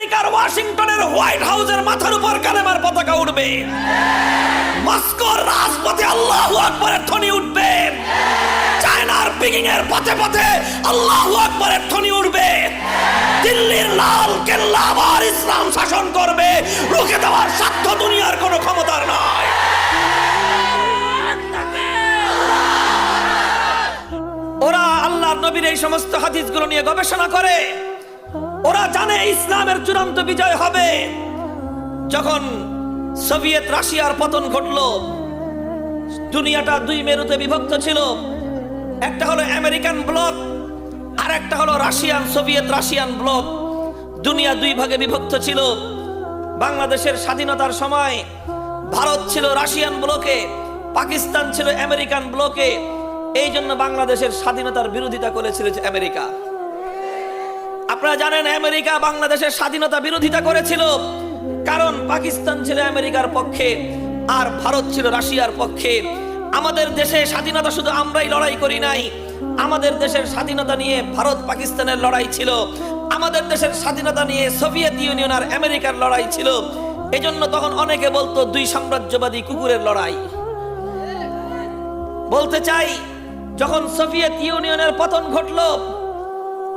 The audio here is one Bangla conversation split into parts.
আমেরিকার ওয়াশিংটনের হোয়াইট হাউসের মাথার উপর কালেমার পতাকা উঠবে, মস্কোর রাজপথে আল্লাহু আকবারের ধ্বনি উঠবে, চায়নার পিকিং এর পথে পথে আল্লাহু আকবারের ধ্বনি উঠবে, দিল্লির লাল কেল্লা আবার ইসলাম শাসন করবে। রুখে দেওয়ার সাধ্য দুনিয়ার কোনো ক্ষমতার নয়। ওরা আল্লাহর নবীর এই সমস্ত হাদিসগুলো নিয়ে গবেষণা করে। ওরা জানে ইসলামের চূড়ান্ত বিজয় হবে যখন সোভিয়েত রাশিয়ার পতন ঘটল। দুনিয়াটা দুই মেরুতে বিভক্ত ছিল, একটা হলো আমেরিকান ব্লক আর একটা হলো সোভিয়েত রাশিয়ান ব্লক। দুনিয়া দুই ভাগে বিভক্ত ছিল। বাংলাদেশের স্বাধীনতার সময় ভারত ছিল রাশিয়ান ব্লকে, পাকিস্তান ছিল আমেরিকান ব্লকে। এই জন্য বাংলাদেশের স্বাধীনতার বিরোধিতা করেছিল আমেরিকা। আপনারা জানেন আমেরিকা বাংলাদেশের স্বাধীনতা বিরোধিতা করেছিল, কারণ পাকিস্তান ছিল আমেরিকার পক্ষে আর ভারত ছিল রাশিয়ার পক্ষে। আমাদের দেশে স্বাধীনতা শুধু আমরাই লড়াই করি নাই, আমাদের দেশের স্বাধীনতা নিয়ে ভারত পাকিস্তানের লড়াই ছিল, আমাদের দেশের স্বাধীনতা নিয়ে সোভিয়েত ইউনিয়ন আর আমেরিকার লড়াই ছিল। এজন্য তখন অনেকে বলতো দুই সাম্রাজ্যবাদী কুকুরের লড়াই। বলতে চাই, যখন সোভিয়েত ইউনিয়নের পতন ঘটল,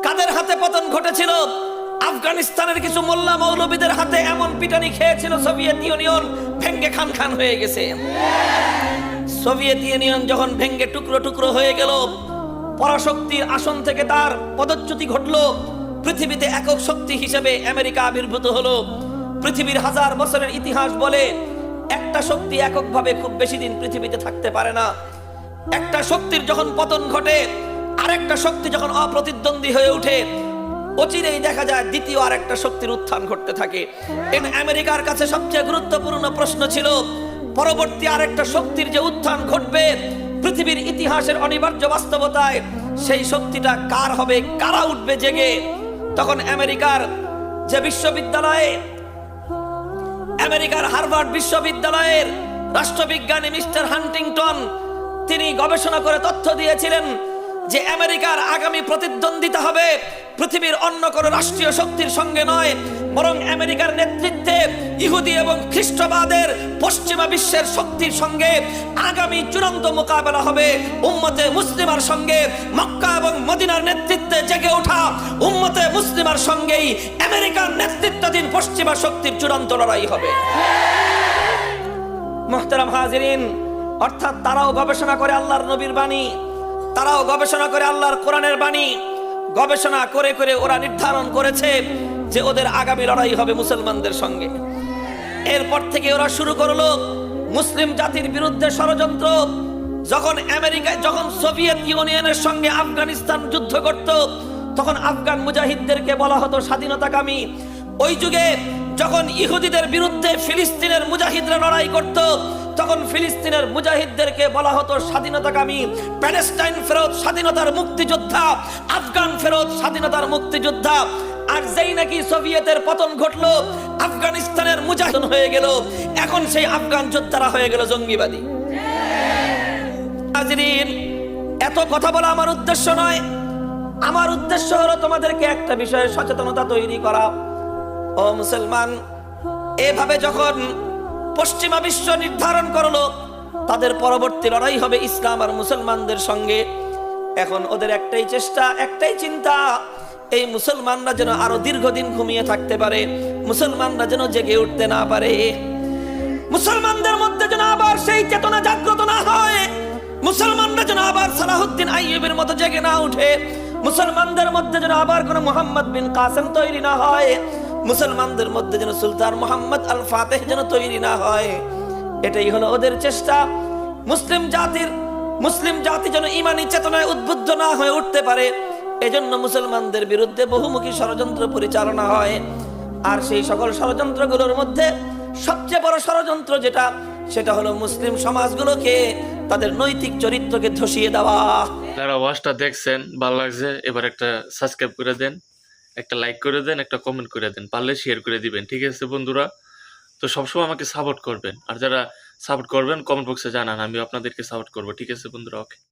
কাদের হাতে পতন ঘটেছিল? আফগানিস্তানের কিছু মোল্লা মৌলবীদের হাতে এমন পিটানি খেয়েছিল সোভিয়েত ইউনিয়ন ভেঙ্গে খান খান হয়ে গেছে। সোভিয়েত ইউনিয়ন যখন ভেঙ্গে টুকরো টুকরো হয়ে গেল, পরাশক্তির আসন থেকে তার পদচ্যুতি ঘটল। পৃথিবীতে একক শক্তি হিসেবে আমেরিকা আবির্ভূত হলো। পৃথিবীর হাজার বছরের ইতিহাস বলে একটা শক্তি এককভাবে খুব বেশি দিন পৃথিবীতে থাকতে পারে না। একটা শক্তির যখন পতন ঘটে, আরেকটা শক্তি যখন অপ্রতিদ্বন্দ্বী হয়ে ওঠে, অচিরেই দেখা যায় দ্বিতীয় আরেকটা শক্তির উত্থান ঘটতে থাকে। আমেরিকার কাছে সবচেয়ে গুরুত্বপূর্ণ প্রশ্ন ছিল পরবর্তী আরেকটা শক্তির যে উত্থান ঘটবে পৃথিবীর ইতিহাসের অনিবার্য বাস্তবতায়, সেই শক্তিটা কার হবে, কারা উঠবে জেগে। তখন আমেরিকার যে বিশ্ববিদ্যালয়ে, আমেরিকার হার্ভার্ড বিশ্ববিদ্যালয়ের রাষ্ট্রবিজ্ঞানী মিস্টার হান্টিংটন, তিনি গবেষণা করে তথ্য দিয়েছিলেন যে আমেরিকার আগামী প্রতিদ্বন্দ্বিতা হবে পৃথিবীর অন্য কোন রাষ্ট্রীয় শক্তির সঙ্গে নয়, বরং আমেরিকার নেতৃত্বে ইহুদি এবং খ্রিস্টবাদের পশ্চিমা বিশ্বের শক্তির সঙ্গে আগামী চূড়ান্ত মোকাবেলা হবে উম্মতে মুসলিমার সঙ্গে। মক্কা এবং মদিনার নেতৃত্বে জেগে ওঠা উম্মতে মুসলিমার সঙ্গেই আমেরিকার নেতৃত্বাধীন পশ্চিমা শক্তির চূড়ান্ত লড়াই হবে। মুহতারাম হাজিরিন, অর্থাৎ তারাও গবেষণা করে আল্লাহর নবীর বাণী, তারাও গবেষণা করে আল্লাহর কোরআনের বাণী। গবেষণা করে করে ওরা নির্ধারণ করেছে যে ওদের আগামী লড়াই হবে মুসলমানদের সঙ্গে। এরপর থেকে ওরা শুরু করলো মুসলিম জাতির বিরুদ্ধে ষড়যন্ত্র। যখন সোভিয়েত ইউনিয়নের সঙ্গে আফগানিস্তান যুদ্ধ করত, তখন আফগান মুজাহিদদেরকে বলা হতো স্বাধীনতাকামী। ওই যুগে যখন ইহুদিদের বিরুদ্ধে ফিলিস্তিনের মুজাহিদরা লড়াই করত, তখন ফিলিস্তিনের মুজাহিদদেরকে বলা হতো স্বাধীনতাকামী। প্যালেস্টাইন ফেরত স্বাধীনতার মুক্তিযোদ্ধা, আফগান ফেরত স্বাধীনতার মুক্তিযোদ্ধা। আর যেই নাকি সোভিয়েতের পতন ঘটলো, আফগানিস্তানের মুজাহিদ হয়ে গেল, এখন সেই আফগান যোদ্ধারা হয়ে গেল জঙ্গিবাদী। হাজিরিন, এত কথা বলা আমার উদ্দেশ্য নয়। আমার উদ্দেশ্য হলো তোমাদেরকে একটা বিষয়ে সচেতনতা তৈরি করা। ও মুসলমান, এভাবে যখন পশ্চিমা বিশ্ব নির্ধারণ করলো তাদের পরবর্তী লড়াই হবে ইসলাম আর মুসলমানদের সঙ্গে, এখন ওদের একটাই চেষ্টা, একটাই চিন্তা, এই মুসলমানরা যেন আরো দীর্ঘদিন ঘুমিয়ে থাকতে পারে, মুসলমানরা যেন জেগে উঠতে না পারে, মুসলমানদের মধ্যে যেন আবার সেই চেতনা জাগ্রত না হয়, মুসলমানরা যেন আবার সালাহুদ্দিন আইয়ুবের মতো জেগে না উঠে, মুসলমানদের মধ্যে যেন আবার কোন মুহাম্মদ বিন কাসেম তৈরি না হয়, মুসলমানদের মধ্যে যেন সুলতান মোহাম্মদ আল ফাতেহ যেন তৈরি না হয়। এটাই হলো ওদের চেষ্টা। মুসলিম জাতি যেন ঈমানি চেতনায় উদ্বুদ্ধ না হয়ে উঠতে পারে, এজন্য মুসলমানদের বিরুদ্ধে বহুমুখী ষড়যন্ত্র পরিচালনা হয়। আর সেই সকল ষড়যন্ত্রগুলোর মধ্যে সবচেয়ে বড় ষড়যন্ত্র যেটা, সেটা হলো মুসলিম সমাজগুলোকে, তাদের নৈতিক চরিত্রকে ধসিয়ে দেওয়া। যারা ওয়াজটা দেখছেন ভালো লাগছে, এবার একটা সাবস্ক্রাইব করে দেন, একটা লাইক করে দেন, একটা কমেন্ট করে দেন, পারলে শেয়ার করে দিবেন। ঠিক আছে বন্ধুরা? তো সবসময় আমাকে সাপোর্ট করবেন, আর যারা সাপোর্ট করবেন কমেন্ট বক্সে জানান, আমি আপনাদেরকে সাপোর্ট করবো। ঠিক আছে বন্ধুরা? ওকে।